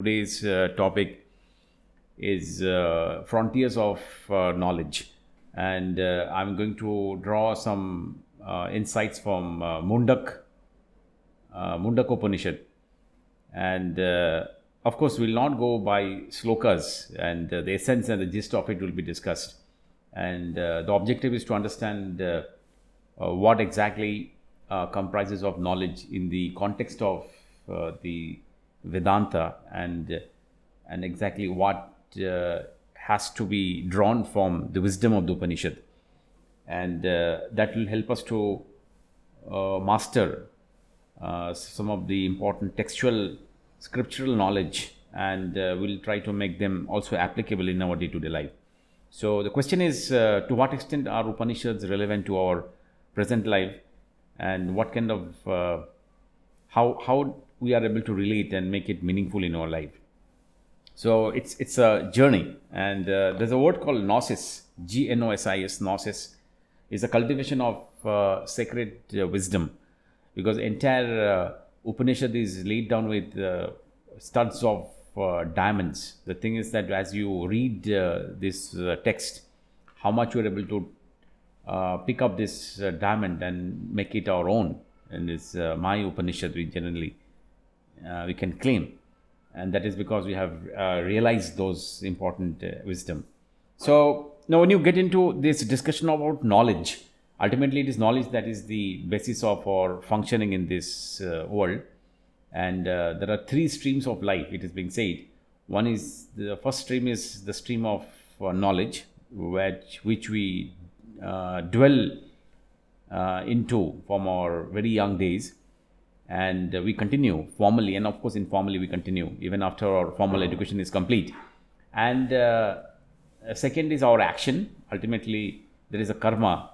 Today's topic is frontiers of knowledge, and I'm going to draw some insights from Mundaka Upanishad, and of course, we'll not go by slokas, and the essence and the gist of it will be discussed. And the objective is to understand what exactly comprises of knowledge in the context of the Vedanta, and exactly what has to be drawn from the wisdom of the Upanishad, and that will help us to master some of the important textual scriptural knowledge, and we'll try to make them also applicable in our day-to-day life. So the question is, to what extent are Upanishads relevant to our present life, and what kind of how we are able to relate and make it meaningful in our life. So it's a journey, and there's a word called gnosis, gnosis. Gnosis is a cultivation of sacred wisdom, because entire Upanishad is laid down with studs of diamonds. The thing is that as you read this text, how much you are able to pick up this diamond and make it our own. And it's my Upanishad, we generally we can claim, and that is because we have realized those important wisdom. So now when you get into this discussion about knowledge, ultimately it is knowledge that is the basis of our functioning in this world. And there are three streams of life, it is being said. One is, the first stream is the stream of knowledge, which we dwell into from our very young days, and we continue formally, and of course informally we continue even after our formal education is complete. And second is our action. Ultimately there is a karma,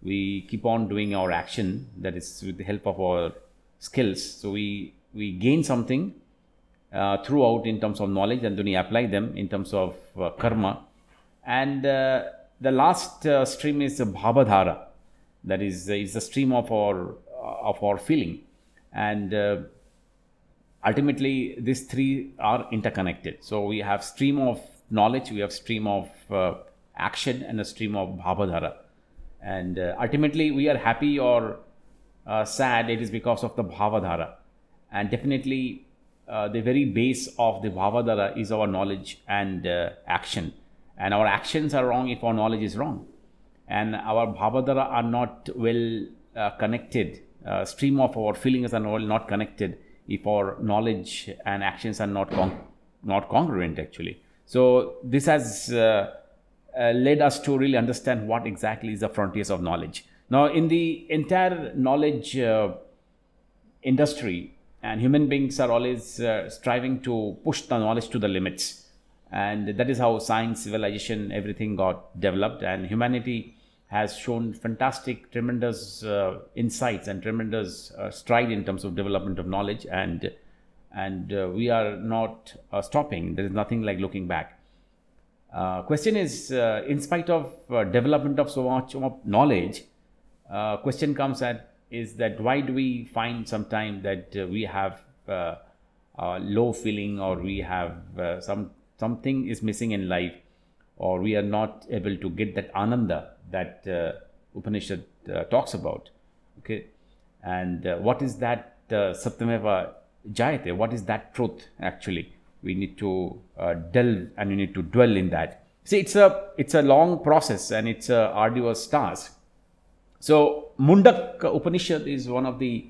we keep on doing our action, that is with the help of our skills. So we gain something throughout in terms of knowledge, and then we apply them in terms of karma. And the last stream is the Bhavadhara, that is the stream of our feeling. And ultimately these three are interconnected. So we have stream of knowledge, we have stream of action, and a stream of Bhavadhara. And ultimately we are happy or sad, it is because of the Bhavadhara. And definitely the very base of the Bhavadhara is our knowledge and action. And our actions are wrong if our knowledge is wrong, and our Bhavadhara are not well connected. Stream of our feelings are not connected if our knowledge and actions are not congruent actually. So this has led us to really understand what exactly is the frontiers of knowledge. Now in the entire knowledge industry, and human beings are always striving to push the knowledge to the limits, and that is how science, civilization, everything got developed, and humanity has shown fantastic, tremendous insights and tremendous stride in terms of development of knowledge, and we are not stopping. There is nothing like looking back. Question is, in spite of development of so much of knowledge, question comes at is that why do we find sometime that we have low feeling, or we have something is missing in life, or we are not able to get that ananda that Upanishad talks about. Okay, and what is that satyameva jayate? What is that truth actually? We need to delve, and we need to dwell in that. See, it's a long process, and it's a arduous task. So Mundaka Upanishad is one of the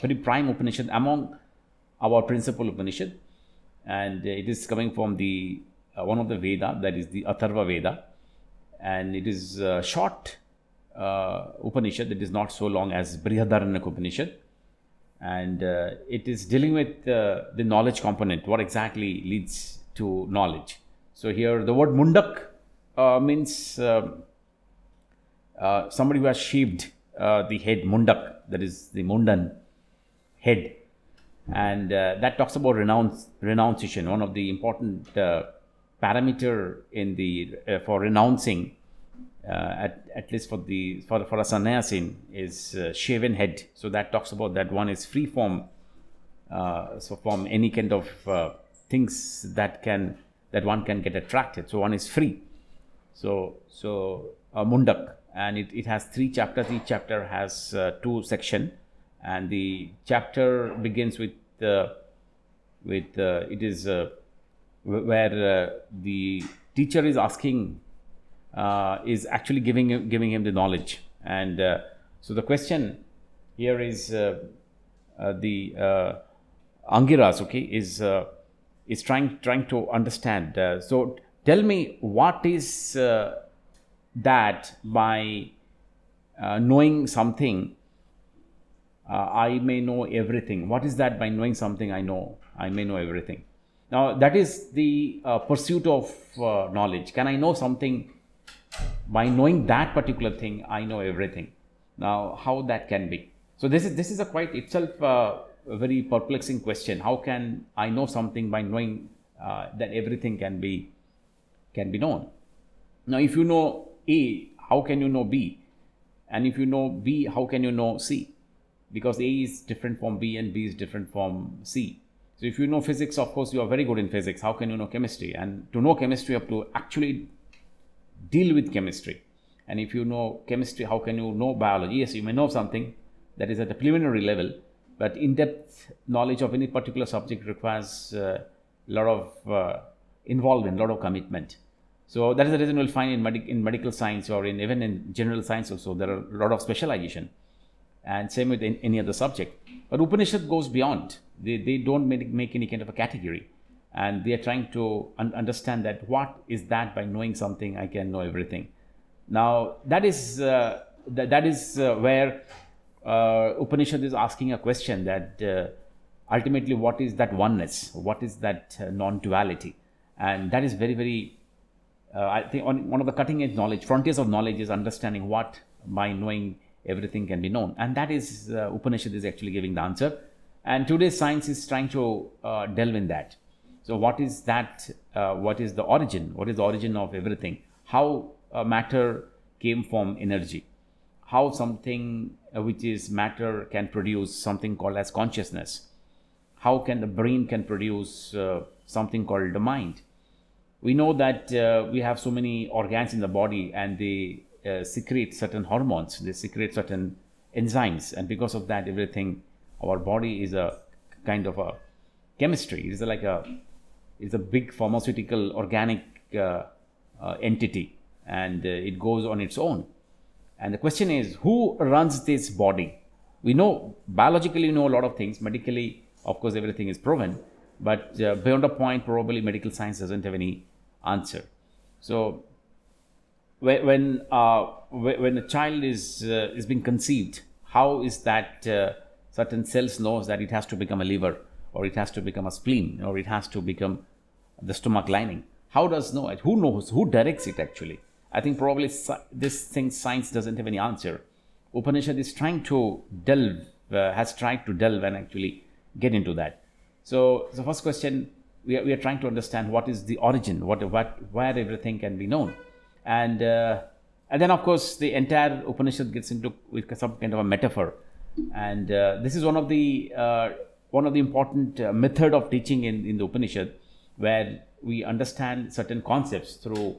very prime Upanishad among our principal Upanishad, and it is coming from the one of the Veda, that is the Atharva Veda, and it is a short Upanishad. It is not so long as Brihadaranyaka Upanishad, and it is dealing with the knowledge component, what exactly leads to knowledge. So here the word Mundak means somebody who has shaved the head, Mundak, that is the Mundan head, and that talks about renunciation. One of the important parameter in the for renouncing, at least for a sannyasin, is shaven head. So that talks about that one is free from from any kind of things that one can get attracted. So one is free. So Mundak, and it has 3 chapters. Each chapter has 2 section, and the chapter begins with it is where the teacher is asking, is actually giving him the knowledge. And so the question here is the Angiras, okay, is trying to understand. So tell me, what is that by knowing something I may know everything? What is that by knowing something I may know everything? Now that is the pursuit of knowledge. Can I know something by knowing that particular thing? I know everything. Now how that can be? So this is a quite itself a very perplexing question. How can I know something by knowing that everything can be known? Now if you know A, how can you know B? And if you know B, how can you know C? Because A is different from B and B is different from C. So if you know physics, of course you are very good in physics. How can you know chemistry? And to know chemistry, you have to actually deal with chemistry. And if you know chemistry, how can you know biology? Yes, you may know something that is at a preliminary level, but in-depth knowledge of any particular subject requires a lot of involvement, a lot of commitment. So that is the reason we'll find in medical science, or even in general science also, there are a lot of specialization, and same with any other subject. But Upanishad goes beyond. They don't make any kind of a category, and they are trying to understand that what is that by knowing something I can know everything. Now that is where Upanishad is asking a question, that ultimately what is that oneness, what is that non-duality? And that is very, very I think one of the cutting edge knowledge, frontiers of knowledge, is understanding what by knowing everything can be known. And that is Upanishad is actually giving the answer, and today's science is trying to delve in that. So what is that? What is the origin? What is the origin of everything? How matter came from energy? How something which is matter can produce something called as consciousness? How can the brain can produce something called the mind? We know that we have so many organs in the body, and they secrete certain hormones, they secrete certain enzymes, and because of that, everything, our body is a kind of a chemistry. It is like it's a big pharmaceutical organic entity, and it goes on its own. And the question is, who runs this body? We know biologically, we know a lot of things. Medically, of course, everything is proven, but beyond a point, probably medical science doesn't have any answer. So when a child is being conceived, how is that certain cells knows that it has to become a liver, or it has to become a spleen, or it has to become the stomach lining? How does know it? Who knows? Who directs it actually? I think probably this thing science doesn't have any answer. Upanishad is trying to delve, has tried to delve and actually get into that. So the first question, we are trying to understand what is the origin, where everything can be known, and then of course the entire Upanishad gets into with some kind of a metaphor, and this is one of the important method of teaching in the Upanishad, where we understand certain concepts through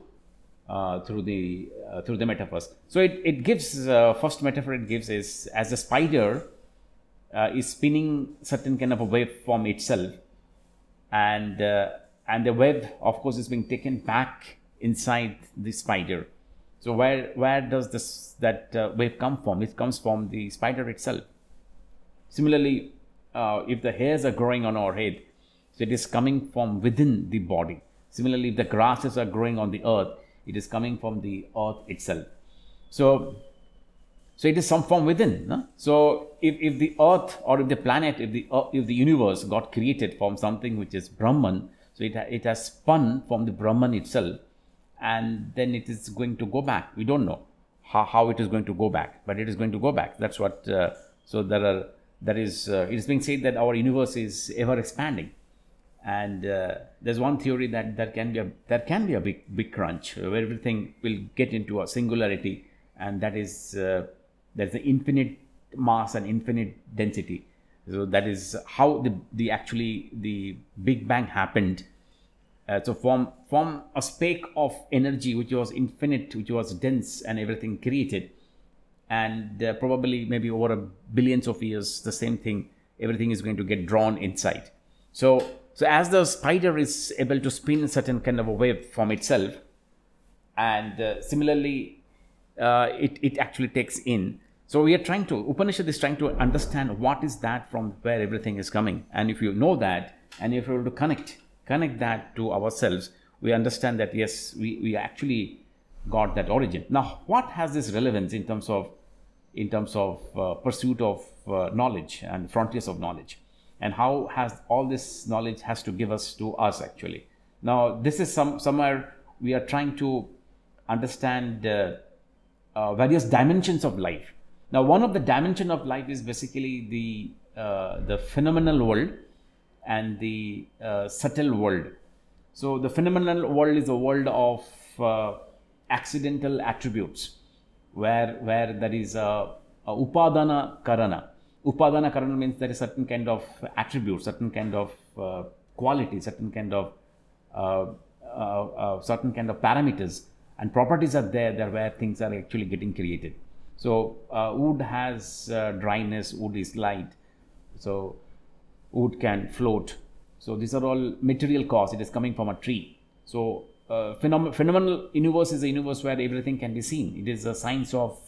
the metaphors. So it gives first metaphor it gives is, as a spider is spinning certain kind of a web from itself, and the web, of course, is being taken back inside the spider. So where does that web come from? It comes from the spider itself. Similarly, if the hairs are growing on our head, so it is coming from within the body. Similarly, if the grasses are growing on the earth, it is coming from the earth itself. So it is some from within. No? So if the earth, or if the planet, if the universe got created from something which is Brahman, so it has spun from the Brahman itself, and then it is going to go back. We don't know how it is going to go back, but it is going to go back. That's what. So it is being said that our universe is ever expanding, and there's one theory that there can be a big crunch where everything will get into a singularity, and that is there's an infinite mass and infinite density. So that is how the actually the Big Bang happened. So from a speck of energy which was infinite, which was dense, and everything created, and probably maybe over billions of years, the same thing, everything is going to get drawn inside. So as the spider is able to spin a certain kind of a web from itself, and similarly it actually takes in. So we are trying to, Upanishad is trying to understand what is that from where everything is coming. And if you know that, and if you're able to connect that to ourselves, we understand that yes, we actually got that origin. Now, what has this relevance in terms of pursuit of knowledge and frontiers of knowledge, and how has all this knowledge has to give us to us actually? Now, this is somewhere we are trying to understand various dimensions of life. Now, one of the dimension of life is basically the phenomenal world and the subtle world. So the phenomenal world is a world of accidental attributes, where there is a upadana karana. Upadana karana means there is certain kind of attributes, certain kind of quality, certain kind of parameters and properties are there where things are actually getting created. So wood has dryness, wood is light, so wood can float. So these are all material cause. It is coming from a tree. So phenomenal universe is a universe where everything can be seen. It is a science of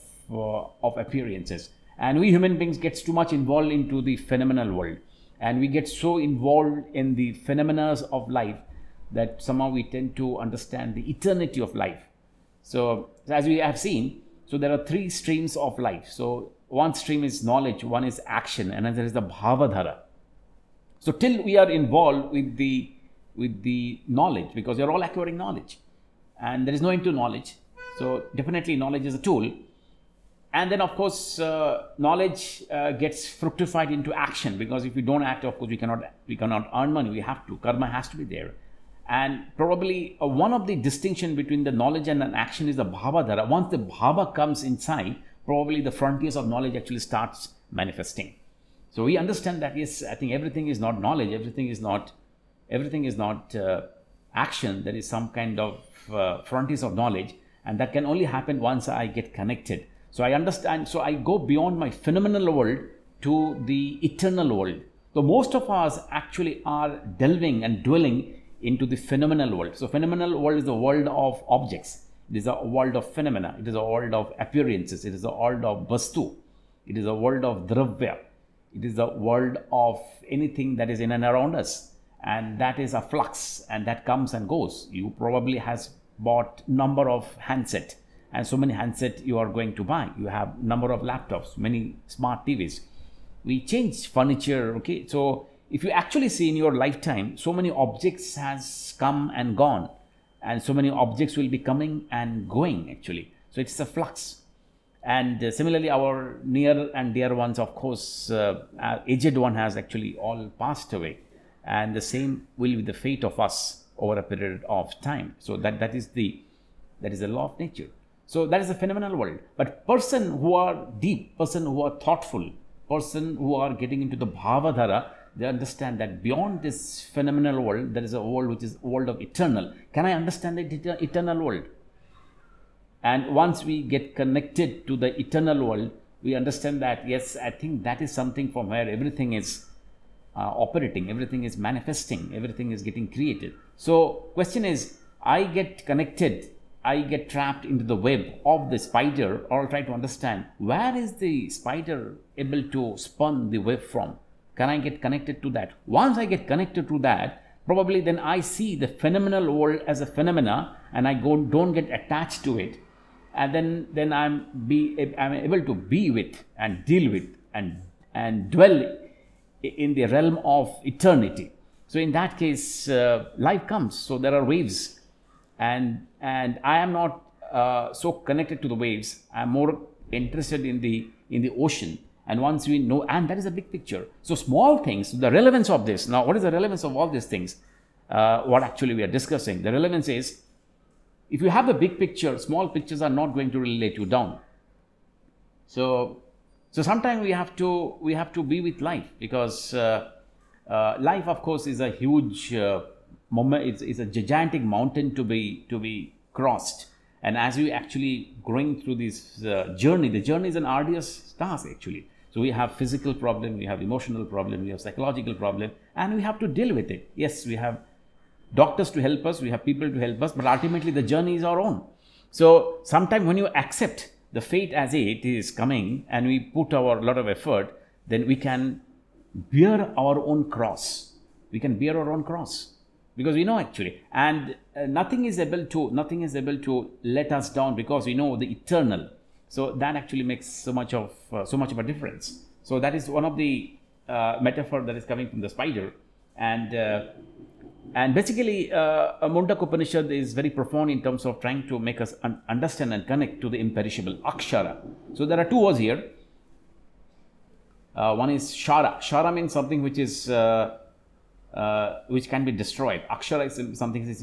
appearances. And we human beings gets too much involved into the phenomenal world, and we get so involved in the phenomena of life that somehow we tend to understand the eternity of life. So as we have seen, so there are three streams of life. So one stream is knowledge, one is action, and another is the Bhavadhara. So till we are involved with the knowledge, because we are all acquiring knowledge, and there is no end to knowledge. So definitely knowledge is a tool. And then of course knowledge gets fructified into action, because if we don't act, of course we cannot earn money. We have to, karma has to be there. And probably one of the distinction between the knowledge and an action is the Bhavadhara. Once the Bhava comes inside, probably the frontiers of knowledge actually starts manifesting. So we understand that yes, I think everything is not knowledge, everything is not action. There is some kind of frontiers of knowledge, and that can only happen once I get connected. So I understand, so I go beyond my phenomenal world to the eternal world. So most of us actually are delving and dwelling into the phenomenal world. So phenomenal world is the world of objects. It is a world of phenomena. It is a world of appearances. It is a world of vastu. It is a world of dravya. It is the world of anything that is in and around us. And that is a flux, and that comes and goes. You probably has bought number of handset, and so many handset you are going to buy. You have number of laptops, many smart TVs. We change furniture, okay? So if you actually see in your lifetime, so many objects has come and gone, and so many objects will be coming and going actually. So it's a flux. And similarly, our near and dear ones, of course, aged one has actually all passed away, and the same will be the fate of us over a period of time. So that is the law of nature. So that is the phenomenal world. But person who are deep, person who are thoughtful, person who are getting into the Bhavadhara, they understand that beyond this phenomenal world, there is a world which is a world of eternal. Can I understand the eternal world? And once we get connected to the eternal world, we understand that, yes, I think that is something from where everything is operating, everything is manifesting, everything is getting created. So question is, I get connected, I get trapped into the web of the spider, or I'll try to understand where is the spider able to spun the web from. Can I get connected to that? Once I get connected to that, probably then I see the phenomenal world as a phenomena, and I don't get attached to it, and then I'm able to be with and deal with and dwell in the realm of eternity. So in that case, life comes. So there are waves, and I am not so connected to the waves. I'm more interested in the ocean. And once we know, and that is a big picture. So small things, the relevance of this. Now, what is the relevance of all these things? What actually we are discussing? The relevance is, if you have the big picture, small pictures are not going to really let you down. So So sometimes we have to be with life, because life, of course, is a huge moment. It's a gigantic mountain to be crossed. And as we actually going through this journey, the journey is an arduous task actually. So we have physical problem, we have emotional problem, we have psychological problem, and we have to deal with it. Yes, we have doctors to help us, we have people to help us, but ultimately the journey is our own. So sometimes when you accept the fate as it is coming, and we put our lot of effort, then we can bear our own cross. We can bear our own cross, because we know actually, and nothing is able to let us down, because we know the eternal. So that actually makes so much of a difference. So that is one of the metaphor that is coming from the spider, and basically Mundaka Upanishad is very profound in terms of trying to make us understand and connect to the imperishable akshara. So there are two words here. One is shara. Shara means something which is which can be destroyed. Akshara is something which is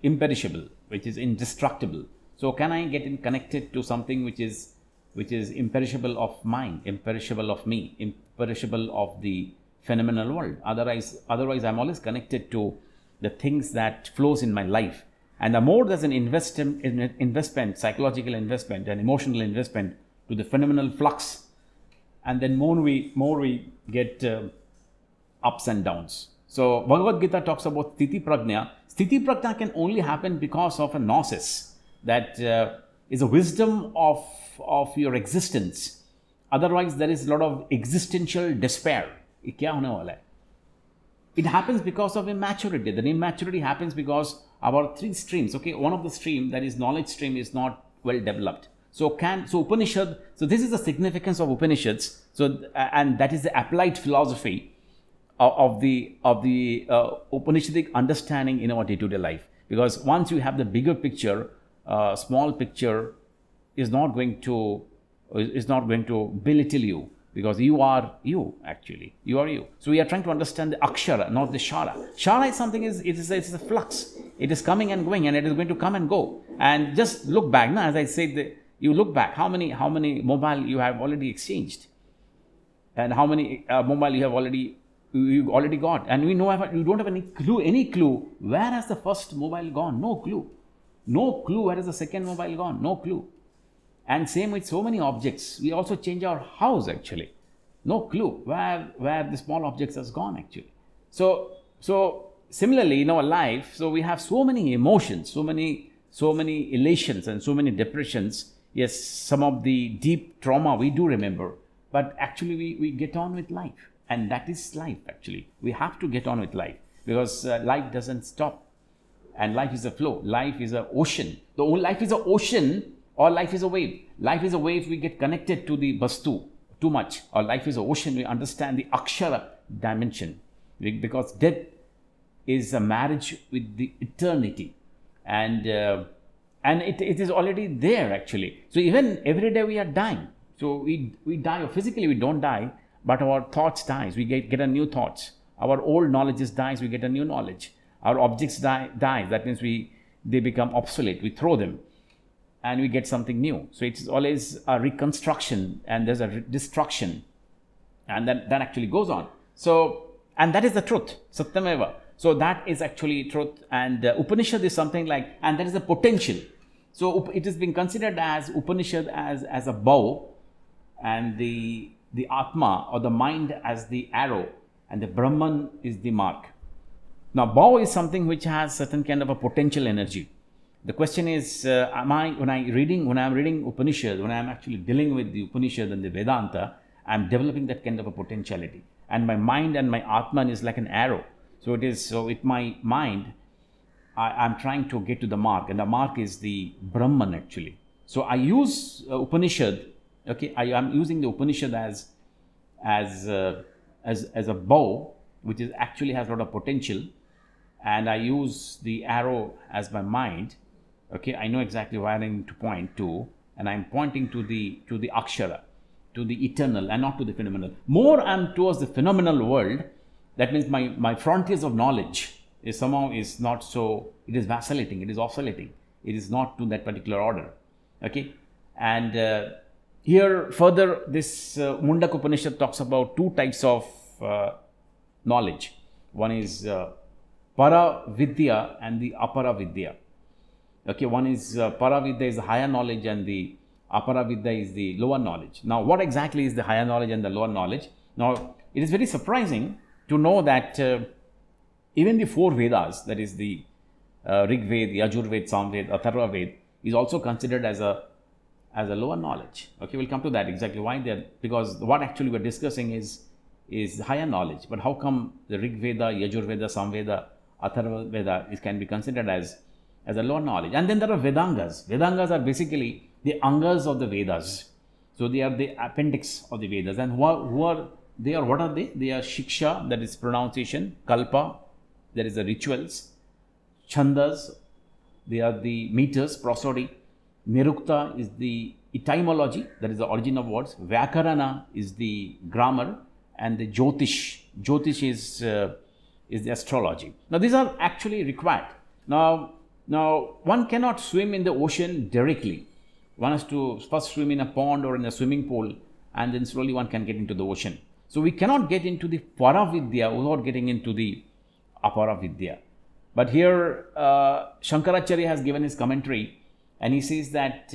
imperishable, which is indestructible. So can I get connected to something which is imperishable of mind, imperishable of me, imperishable of the phenomenal world? Otherwise I'm always connected to the things that flows in my life. And the more there's an investment, psychological investment and emotional investment to the phenomenal flux, and then more we get ups and downs. So Bhagavad Gita talks about Sthiti Prajna. Sthiti Prajna can only happen because of a gnosis, that is a wisdom of your existence. Otherwise there is a lot of existential despair. It happens because of immaturity. The immaturity happens because our three streams, okay, one of the stream, that is knowledge stream, is not well developed. So Upanishad, so this is the significance of Upanishads. So and that is the applied philosophy of the Upanishadic understanding in our day-to-day life. Because once you have the bigger picture, small picture is not going to belittle you, because you are you actually. You are you. So we are trying to understand the akshara, not the shara. Shara is something it's a flux. It is coming and going, and it is going to come and go. And just look back. Now, as I said, you look back. How many mobile you have already exchanged, and how many mobile you already got, and you don't have any clue where has the first mobile gone. No clue where is the second mobile gone. No clue. And same with so many objects. We also change our house actually. No clue where the small objects has gone actually. So similarly in our life, so we have so many emotions, so many elations and so many depressions. Yes, some of the deep trauma we do remember, but actually we get on with life, and that is life actually. We have to get on with life, because life doesn't stop, and life is a flow. Life is an ocean. Life is an ocean, or life is a wave. Life is a wave, we get connected to the vastu too much, or life is an ocean, we understand the akshara dimension, because death is a marriage with the eternity, and it is already there actually. So even every day we are dying. So we die, or physically we don't die, but our thoughts dies. We get a new thoughts. Our old knowledge dies, we get a new knowledge. Our objects die. That means they become obsolete. We throw them, and we get something new. So it's always a reconstruction, and there's a destruction, and then that actually goes on. So, and that is the truth, Satyameva. So that is actually truth, and Upanishad is something like, and that is the potential. So it is being considered as Upanishad as a bow, and the Atma or the mind as the arrow, and the Brahman is the mark. Now, bow is something which has certain kind of a potential energy. The question is, when I'm reading Upanishad, when I'm actually dealing with the Upanishad and the Vedanta, I'm developing that kind of a potentiality. And my mind and my Atman is like an arrow. So with my mind, I'm trying to get to the mark, and the mark is the Brahman actually. So I use Upanishad. Okay, I am using the Upanishad as a bow, which is actually has a lot of potential, and I use the arrow as my mind. Okay, I know exactly where I need to point to, and I'm pointing to the akshara, to the eternal, and not to the phenomenal. More I'm towards the phenomenal world. That means my frontiers of knowledge is not so. It is vacillating. It is oscillating. It is not to that particular order. Okay, and here further, this Mundaka Upanishad talks about two types of knowledge. One is para vidya and the apara vidya. Okay, one is para vidya is the higher knowledge and the apara vidya is the lower knowledge. Now, what exactly is the higher knowledge and the lower knowledge? Now, it is very surprising to know that even the four Vedas, that is the Rig Ved, Yajur Ved, Sam Ved, Atharva Ved, is also considered as a lower knowledge. Okay, we'll come to that exactly why there, because what actually we're discussing is higher knowledge. But how come the Rig Veda, Yajur Veda, Samveda, Atharva Veda can be considered as a lower knowledge? And then there are Vedangas. Vedangas are basically the Angas of the Vedas. So they are the appendix of the Vedas. And who are they? Or what are they? They are Shiksha, that is pronunciation, Kalpa, that is the rituals, Chandas, they are the meters, prosody, Nirukta is the etymology, that is the origin of words, Vyakarana is the grammar, and the Jyotish is the astrology. Now these are actually required. Now one cannot swim in the ocean directly. One has to first swim in a pond or in a swimming pool, and then slowly one can get into the ocean. So we cannot get into the Paravidya without getting into the Aparavidya. But here Shankaracharya has given his commentary, and he says that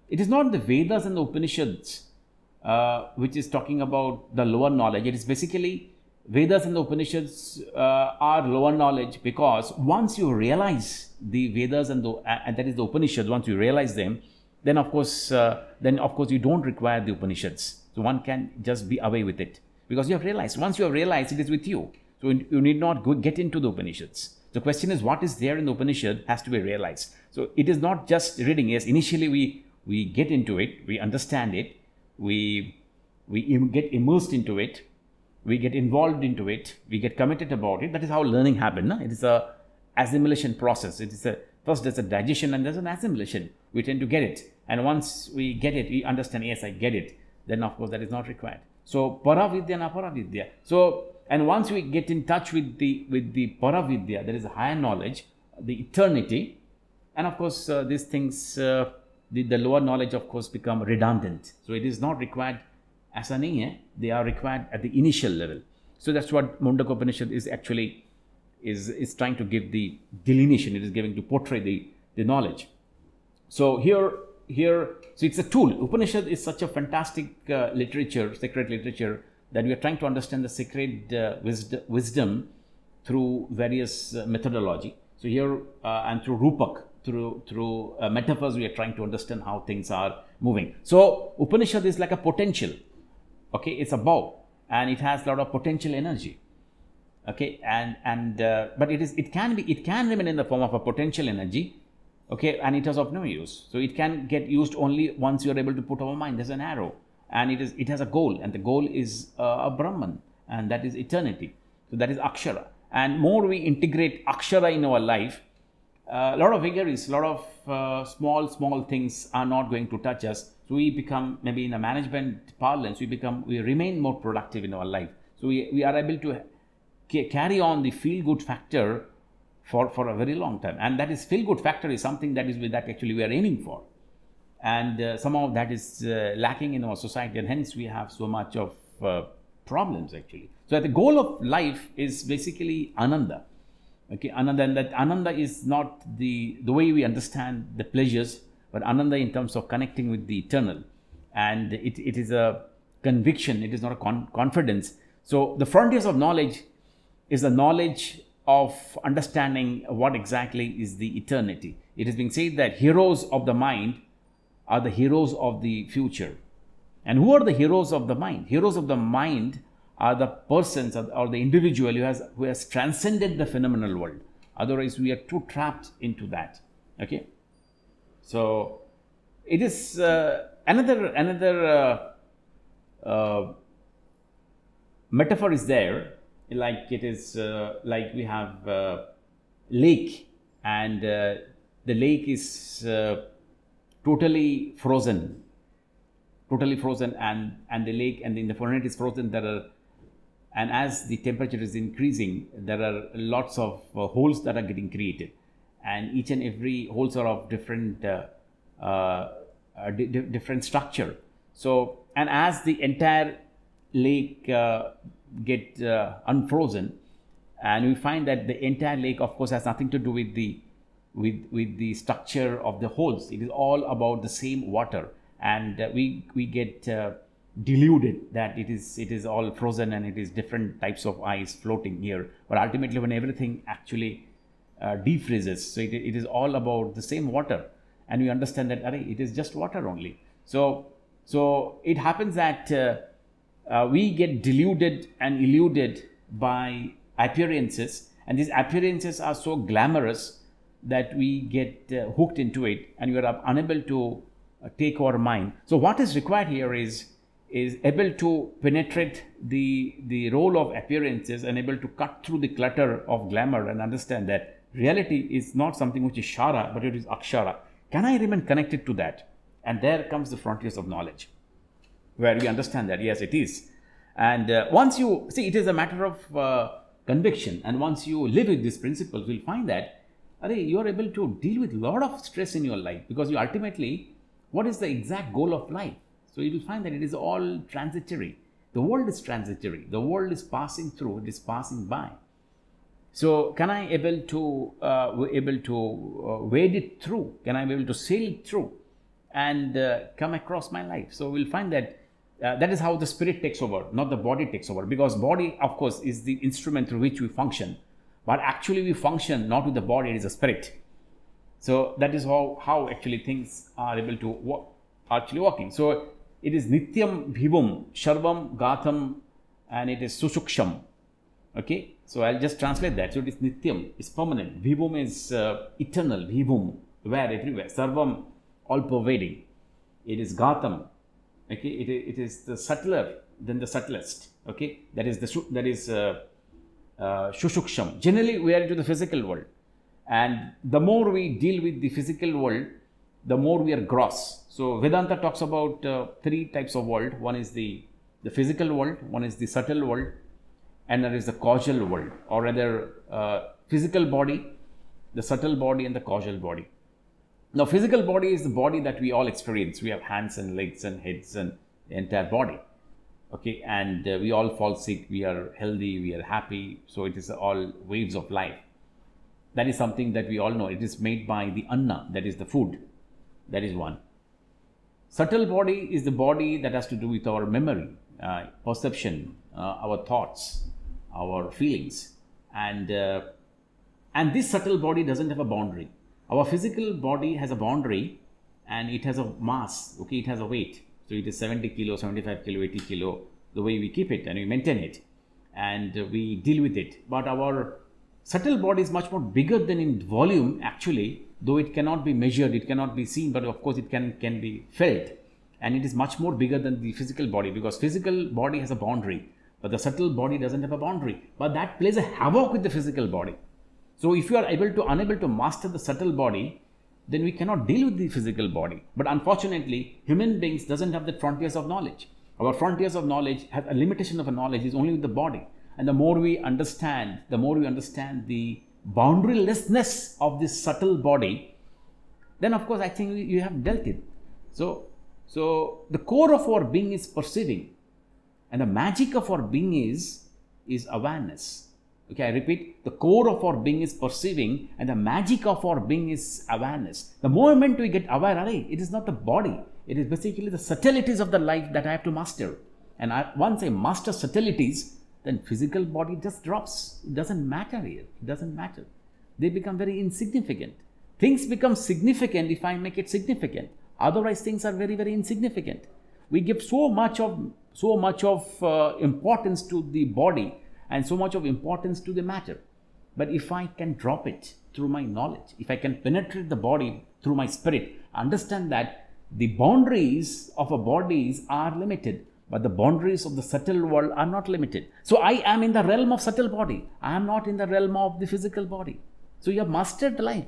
it is not the Vedas and the Upanishads which is talking about the lower knowledge. It is basically Vedas and the Upanishads are lower knowledge, because once you realize the Vedas and that is the Upanishads, once you realize them, then of course you don't require the Upanishads. So one can just be away with it, because you have realized. Once you have realized, it is with you. So you need not get into the Upanishads. The question is, what is there in the Upanishad has to be realized. So it is not just reading. Yes, initially we get into it, we understand it, we get immersed into it, we get involved into it, we get committed about it. That is how learning happens. No? It is a assimilation process. It is first there's a digestion and there's an assimilation. We tend to get it, and once we get it, we understand. Yes, I get it. Then of course that is not required. So Paravidya and Aparavidya. So, and once we get in touch with the Paravidya, there is a higher knowledge, the eternity, and of course these things, the lower knowledge of course become redundant. So it is not required as a nahi, they are required at the initial level. So that's what Mundaka Upanishad is actually is trying to give the delineation. It is giving to portray the knowledge. So here, so it's a tool. Upanishad is such a fantastic literature, sacred literature, that we are trying to understand the sacred wisdom through various methodology. So here and through Rupak, through metaphors, we are trying to understand how things are moving. So Upanishad is like a potential. Okay, it's a bow, and it has a lot of potential energy. Okay, but it can remain in the form of a potential energy. Okay, and it is of no use. So it can get used only once you are able to put our mind. There's an arrow, and it has a goal, and the goal is a Brahman, and that is eternity. So that is Akshara. And more we integrate Akshara in our life, a lot of vagaries, a lot of small things are not going to touch us. So we become, maybe in a management parlance, we remain more productive in our life. So we are able to carry on the feel-good factor for a very long time. And that is feel-good factor is something that actually we are aiming for. And somehow that is lacking in our society, and hence we have so much of problems actually. So the goal of life is basically Ananda. Okay, Ananda, and that Ananda is not the way we understand the pleasures, but Ananda in terms of connecting with the eternal. And it is a conviction, it is not a confidence. So the frontiers of knowledge is the knowledge of understanding what exactly is the eternity. It is being said that heroes of the mind are the heroes of the future. And who are the heroes of the mind? Heroes of the mind are the persons or the individual who has transcended the phenomenal world. Otherwise, we are too trapped into that. Okay, so it is another metaphor is there. Like it is like we have lake, and the lake is totally frozen, and the lake and in the faucet is frozen. And as the temperature is increasing, there are lots of holes that are getting created, and each and every holes are of different different structure. So, and as the entire lake get unfrozen, and we find that the entire lake, of course, has nothing to do with the structure of the holes. It is all about the same water, and we get deluded that it is all frozen and it is different types of ice floating here. But ultimately, when everything actually defreezes, so it is all about the same water, and we understand that it is just water only. So it happens that we get deluded and eluded by appearances, and these appearances are so glamorous that we get hooked into it, and we are unable to take our mind. So what is required here is able to penetrate the role of appearances and able to cut through the clutter of glamour and understand that reality is not something which is shara, but it is akshara. Can I remain connected to that? And there comes the frontiers of knowledge, where we understand that yes, it is. And once you see, it is a matter of conviction, and once you live with these principles, you'll find that you are able to deal with a lot of stress in your life, because you ultimately, what is the exact goal of life? So you will find that it is all transitory. The world is transitory. The world is passing through. It is passing by. So can I able to wade it through? Can I be able to sail it through and come across my life? So we'll find that that is how the spirit takes over, not the body takes over. Because body, of course, is the instrument through which we function. But actually we function not with the body, it is a spirit. So that is how actually things are able to actually working. So it is nityam bhibum, sharvam gatham, and it is susuksham. Okay, so I'll just translate that. So it is nityam, it's permanent. Vibhum is eternal. Vibhum, where, everywhere. Sarvam, all pervading. It is gatham. Okay, it is the subtler than the subtlest. Okay, that is shushuksham. Generally, we are into the physical world, and the more we deal with the physical world, the more we are gross. So Vedanta talks about three types of world. One is the physical world, one is the subtle world, and there is the causal world, or rather physical body, the subtle body, and the causal body. Now, physical body is the body that we all experience. We have hands and legs and heads and the entire body. Okay, and we all fall sick, we are healthy, we are happy. So it is all waves of life. That is something that we all know. It is made by the anna, that is the food. That is one. Subtle body is the body that has to do with our memory, perception, our thoughts, our feelings. And this subtle body doesn't have a boundary. Our physical body has a boundary, and it has a mass. Okay, it has a weight. So it is 70 kilo, 75 kilo, 80 kilo, the way we keep it and we maintain it and we deal with it. But our subtle body is much more bigger than in volume actually, though it cannot be measured, it cannot be seen, but of course it can be felt. And it is much more bigger than the physical body, because physical body has a boundary, but the subtle body doesn't have a boundary. But that plays a havoc with the physical body. So if you are unable to master the subtle body, then we cannot deal with the physical body. But unfortunately, human beings doesn't have the frontiers of knowledge. Our frontiers of knowledge have a limitation of a knowledge is only with the body. And the more we understand the boundarylessness of this subtle body, then of course I think you have dealt it. So the core of our being is perceiving, and the magic of our being is awareness. Okay, I repeat, the core of our being is perceiving, and the magic of our being is awareness. The moment we get aware, it is not the body. It is basically the subtleties of the life that I have to master. And once I master subtleties, then physical body just drops. It doesn't matter here. It doesn't matter. They become very insignificant. Things become significant if I make it significant. Otherwise, things are very, very insignificant. We give so much of importance to the body and so much of importance to the matter. But if I can drop it through my knowledge, if I can penetrate the body through my spirit, understand that the boundaries of our bodies are limited, but the boundaries of the subtle world are not limited. So I am in the realm of subtle body. I am not in the realm of the physical body. So you have mastered life.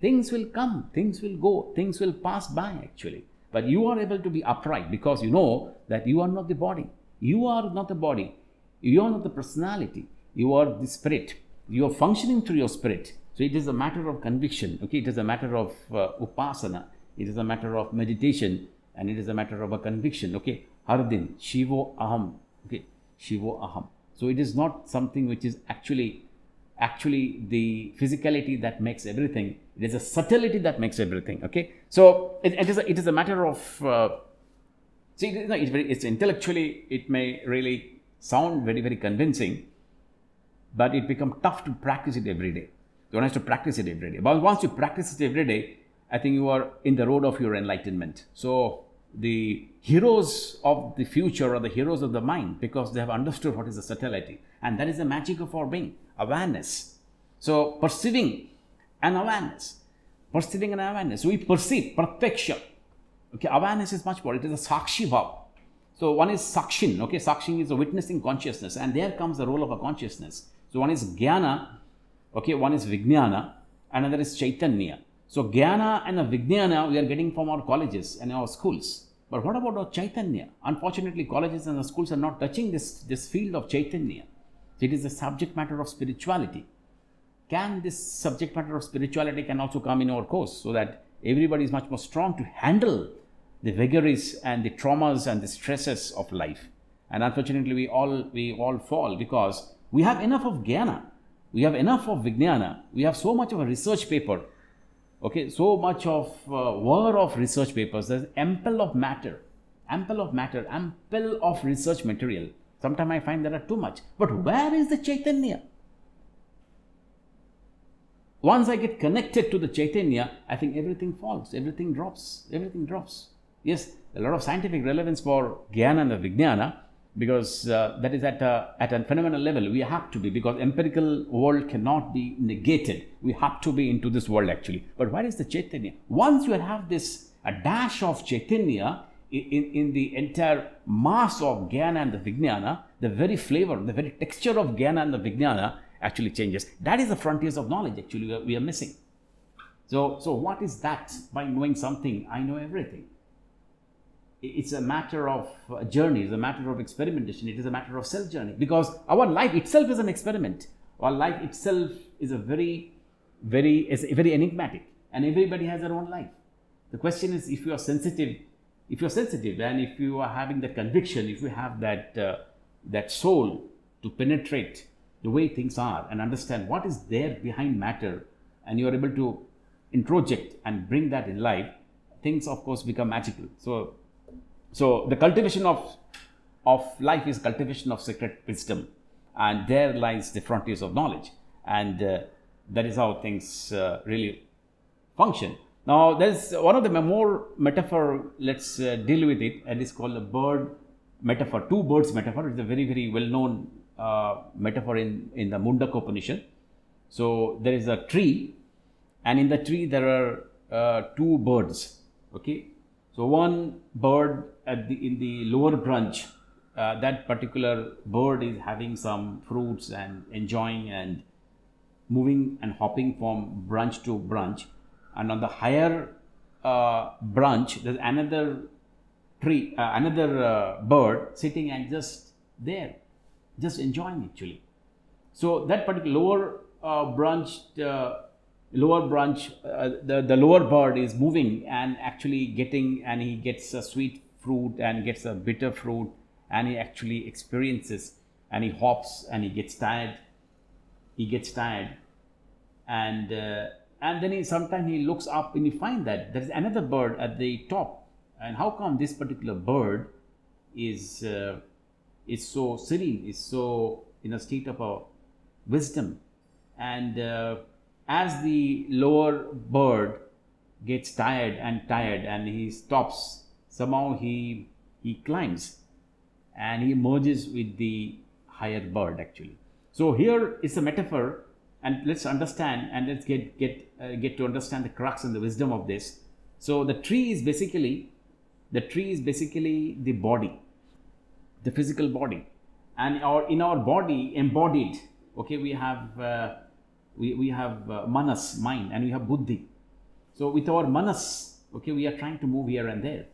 Things will come, things will go, things will pass by actually. But you are able to be upright because you know that you are not the body. You are not the body. You are not the personality. You are the spirit. You are functioning through your spirit. So it is a matter of conviction. Okay, it is a matter of upasana. It is a matter of meditation. and it is a matter of a conviction. Okay, Hardin, Shivo Aham. Okay, Shivo Aham. So it is not something which is actually the physicality that makes everything. It is a subtlety that makes everything. Okay, so it is a matter of see, it's intellectually, it may really sound very, very convincing, but it becomes tough to practice it every day. One has to practice it every day. But once you practice it every day, I think you are in the road of your enlightenment. So the heroes of the future are the heroes of the mind, because they have understood what is the subtlety. And that is the magic of our being, awareness. So perceiving and awareness. Perceiving and awareness. We perceive perfection. Okay, awareness is much more. It is a sakshi bhav. So one is sakshin. Okay, sakshin is a witnessing consciousness. And there comes the role of a consciousness. So one is jnana. Okay, one is vijnana, another is chaitanya. So jnana and vijnana we are getting from our colleges and our schools. But what about our chaitanya? Unfortunately, colleges and the schools are not touching this field of chaitanya. It is the subject matter of spirituality. Can this subject matter of spirituality can also come in our course, so that everybody is much more strong to handle the vagaries and the traumas and the stresses of life. And unfortunately, we all fall because we have enough of jnana. We have enough of vijnana. We have so much of a research paper. Okay, so much of war of research papers. There's ample of matter, ample of research material. Sometimes I find there are too much. But where is the Chaitanya? Once I get connected to the Chaitanya, I think everything falls, everything drops. Yes, a lot of scientific relevance for Jnana and the Vijnana, because that is at a phenomenal level. We have to be, because empirical world cannot be negated. We have to be into this world actually. But where is the Chaitanya? Once you have a dash of Chaitanya in the entire mass of Jnana and the Vijnana, the very flavor, the very texture of Jnana and the Vijnana actually changes. That is the frontiers of knowledge actually we are missing. So what is that? By knowing something, I know everything. It's a matter of a journey, it's a matter of experimentation, it is a matter of self-journey. Because our life itself is an experiment. Our life itself is very enigmatic, and everybody has their own life. The question is, if you are sensitive, and if you are having the conviction, if you have that soul to penetrate the way things are and understand what is there behind matter, and you are able to introject and bring that in life, things of course become magical. So the cultivation of life is cultivation of sacred wisdom, and there lies the frontiers of knowledge, and that is how things really function. Now there's one of the more metaphor, let's deal with it, and it's called a bird metaphor, two birds metaphor. It's a very well-known metaphor in the Mundaka Upanishad. So there is a tree, and in the tree there are two birds. Okay, so one bird in the lower branch, that particular bird is having some fruits and enjoying and moving and hopping from branch to branch, and on the higher branch there's another tree, another bird sitting and just there, just enjoying actually. So that particular the lower bird is moving and actually and he gets a sweet fruit and gets a bitter fruit, and he actually experiences, and he hops and he gets tired, and then sometimes he looks up and he finds that there is another bird at the top. And how come this particular bird is so serene, is so in a state of wisdom? And as the lower bird gets tired and he stops, somehow he climbs and he merges with the higher bird actually. So here is a metaphor, and let's understand, and let's get to understand the crux and the wisdom of this. So the tree is basically the body, the physical body, and in our body embodied, okay, we have we have manas, mind, and we have buddhi. So with our manas, okay, we are trying to move here and there.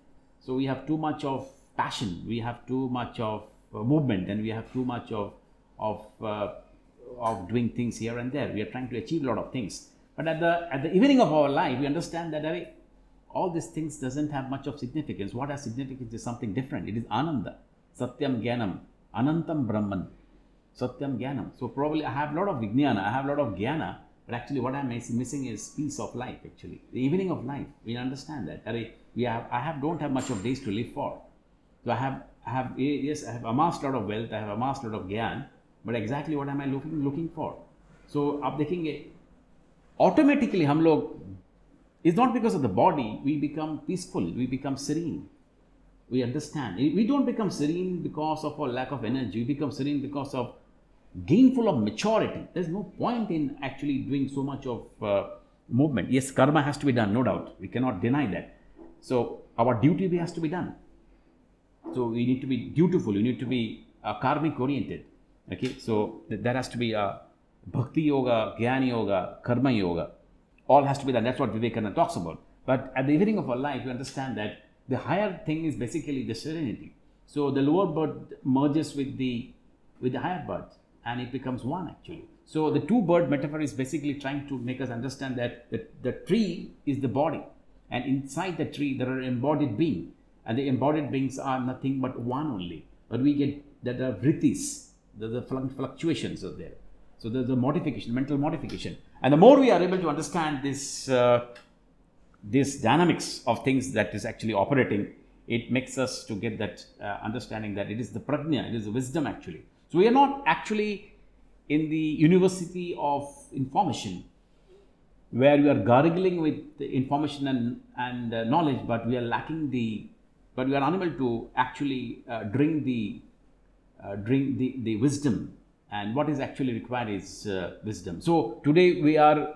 So we have too much of passion, we have too much of movement, and we have too much of doing things here and there. We are trying to achieve a lot of things. But at the evening of our life, we understand that all these things doesn't have much of significance. What has significance is something different. It is Ananda, Satyam Jnanam, Anantam Brahman, Satyam Jnanam. So probably I have a lot of Vijnana, I have a lot of Jnana, but actually what I'm missing is peace of life actually. The evening of life, we understand that. Don't have much of days to live for. So I have amassed a lot of wealth, I have amassed a lot of Gyan, but exactly what am I looking for? So आप देखेंगे automatically हम लोग, it's not because of the body, we become peaceful, we become serene. We understand. We don't become serene because of our lack of energy. We become serene because of gainful of maturity. There's no point in actually doing so much of movement. Yes, karma has to be done, no doubt. We cannot deny that. So our duty has to be done. So we need to be dutiful. You need to be karmic oriented. Okay, so there has to be a bhakti yoga, jnana yoga, karma yoga. All has to be done. That's what Vivekananda talks about. But at the beginning of our life, you understand that the higher thing is basically the serenity. So the lower bird merges with the higher bird, and it becomes one actually. So the two bird metaphor is basically trying to make us understand that the tree is the body, and inside the tree there are embodied beings, and the embodied beings are nothing but one only. But we get that the vrittis, the fluctuations are there. So there's a modification, mental modification. And the more we are able to understand this dynamics of things that is actually operating, it makes us to get that understanding that it is the prajna, it is the wisdom actually. So we are not actually in the university of information where we are gargling with the information and knowledge, but we are unable to actually drink the wisdom. And what is actually required is wisdom. So today we are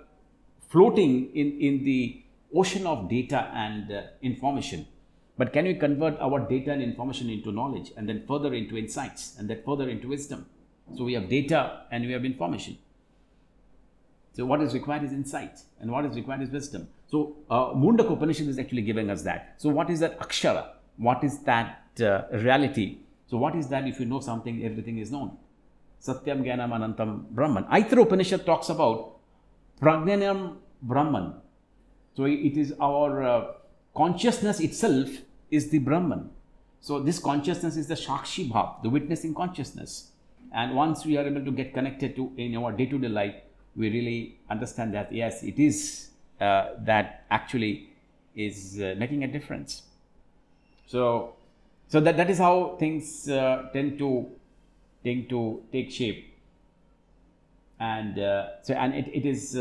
floating in the ocean of data and information. But can we convert our data and information into knowledge, and then further into insights, and then further into wisdom? So we have data and we have information. So what is required is insight, and what is required is wisdom. So Mundaka Upanishad is actually giving us that. So what is that akshara? What is that reality? So what is that? If you know something, everything is known. Satyam Jnanam Anantam Brahman. Aitra Upanishad talks about Prajnanam Brahman. So it is our consciousness itself is the Brahman. So this consciousness is the Shakshi Bhav, the witnessing consciousness. And once we are able to get connected to in our day-to-day life, we really understand that yes, it is that actually is making a difference. So that is how things tend to take shape, and it is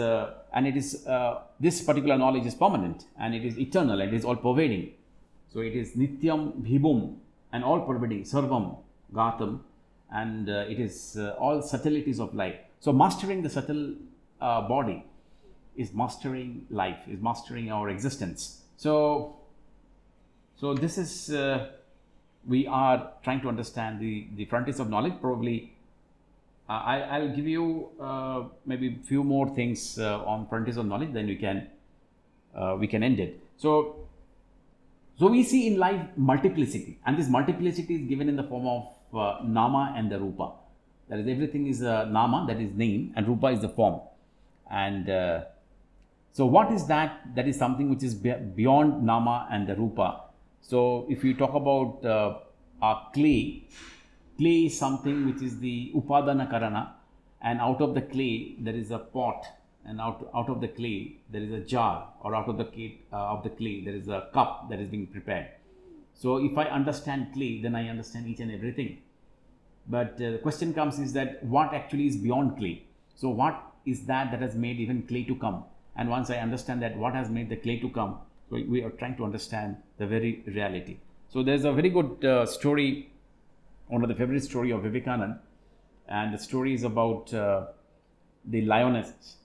this particular knowledge is permanent, and it is eternal, and it is all pervading. So it is nityam vibhum, and all pervading, sarvam gatam, and it is all subtleties of life. So mastering the subtle body is mastering life, is mastering our existence. So this is we are trying to understand the frontiers of knowledge. Probably I'll give you maybe a few more things on frontiers of knowledge, then we can end it. So we see in life multiplicity, and this multiplicity is given in the form of nama and the rupa. That is, everything is nama, that is name, and rupa is the form. And so what is that? That is something which is beyond nama and the rupa. So if you talk about clay is something which is the upadana karana, and out of the clay there is a pot, and out of the clay there is a jar, or out of the clay there is a cup that is being prepared. So if I understand clay, then I understand each and everything. But the question comes is that what actually is beyond clay? So what is that has made even clay to come? And once I understand that what has made the clay to come, we are trying to understand the very reality. So there's a very good story, one of the favorite story of Vivekananda, and the story is about the lioness.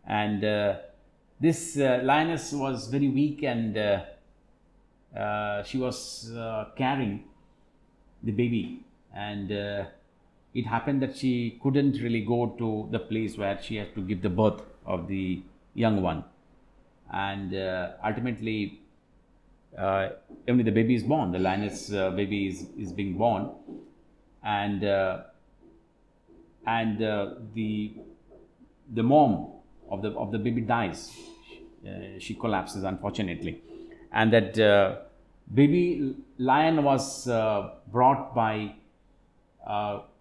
And this lioness was very weak, and she was carrying the baby, and it happened that she couldn't really go to the place where she had to give the birth of the young one. And ultimately, only the baby is born. The lioness baby is being born, and the mom of the baby dies. She collapses, unfortunately, and that baby lion was brought by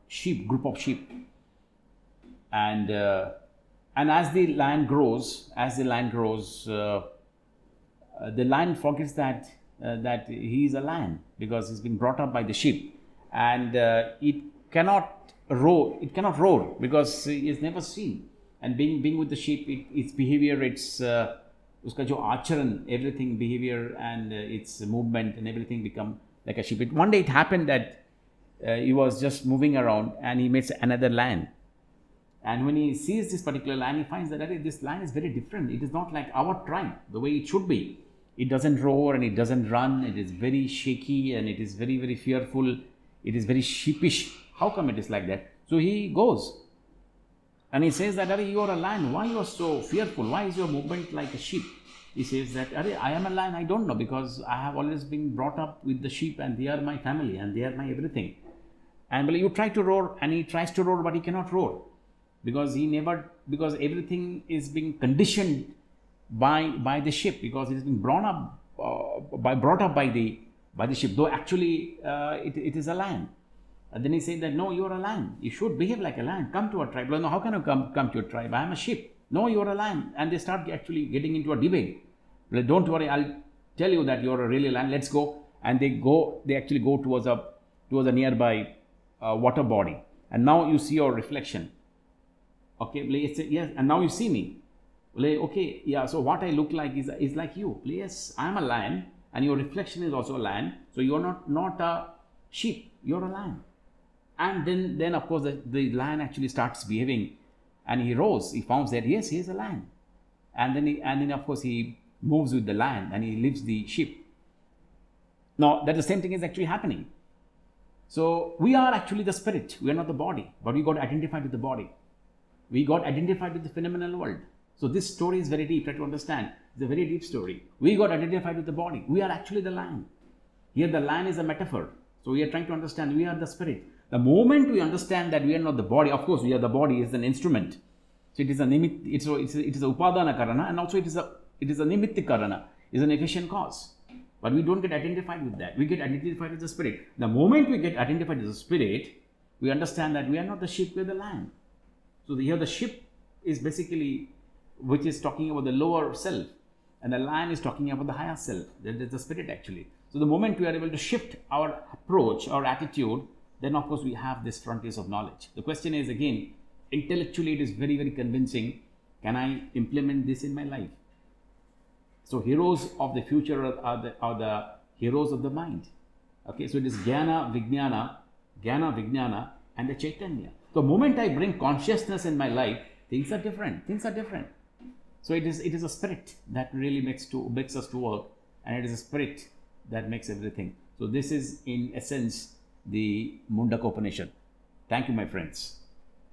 sheep, group of sheep, and as the lion grows, the lion forgets that he is a lion because he's been brought up by the sheep, and it cannot roar because he is never seen. And being with the sheep, its behavior, its uska jo acharan, everything, behavior and its movement and everything become like a sheep. One day it happened that he was just moving around and he meets another lion. And when he sees this particular lion, he finds that this lion is very different. It is not like our tribe, the way it should be. It doesn't roar and it doesn't run. It is very shaky and it is very, very fearful. It is very sheepish. How come it is like that? So he goes and he says that, you are a lion. Why you are so fearful? Why is your movement like a sheep? He says that, I am a lion. I don't know, because I have always been brought up with the sheep and they are my family and they are my everything. And you try to roar, and he tries to roar, but he cannot roar because everything is being conditioned by the sheep, because it has been brought up by the sheep, though actually it is a lion. And then he said that, no, you are a lion. You should behave like a lion. Come to our tribe. No, how can you come to your tribe? I am a sheep. No, you are a lion. And they start actually getting into a debate. Well, don't worry, I'll tell you that you are a really lion. Let's go. And they actually go towards a nearby water body. And now you see your reflection. Okay, yes, and now you see me. Okay, yeah, so what I look like is like you. Yes, I am a lion, and your reflection is also a lion. So you are not a sheep. You are a lion. And then of course the lion actually starts behaving, and he roars. He finds that yes, he is a lion, and then of course he moves with the lion and he leaves the sheep. Now that the same thing is actually happening. So we are actually the spirit. We are not the body, but we got identified with the body. We got identified with the phenomenal world. So this story is very deep. Try to understand. It's a very deep story. We got identified with the body. We are actually the lion. Here the lion is a metaphor. So we are trying to understand we are the spirit. The moment we understand that we are not the body, of course we are the body, is an instrument. So it is a upadana karana, and also it is a nimitti karana, is an efficient cause. But we don't get identified with that. We get identified with the spirit. The moment we get identified with the spirit, we understand that we are not the sheep, we are the lion. So here the sheep is basically, which is talking about the lower self, and the lion is talking about the higher self. That is the spirit actually. So the moment we are able to shift our approach, our attitude, then of course we have this frontiers of knowledge. The question is, again, intellectually it is very, very convincing. Can I implement this in my life? So heroes of the future are the heroes of the mind. Okay, so it is Jnana, Vijnana, and the Chaitanya. The moment I bring consciousness in my life, things are different. So it is a spirit that really makes us to work, and it is a spirit that makes everything. So this is in essence the Mundaka Upanishad. Thank you, my friends.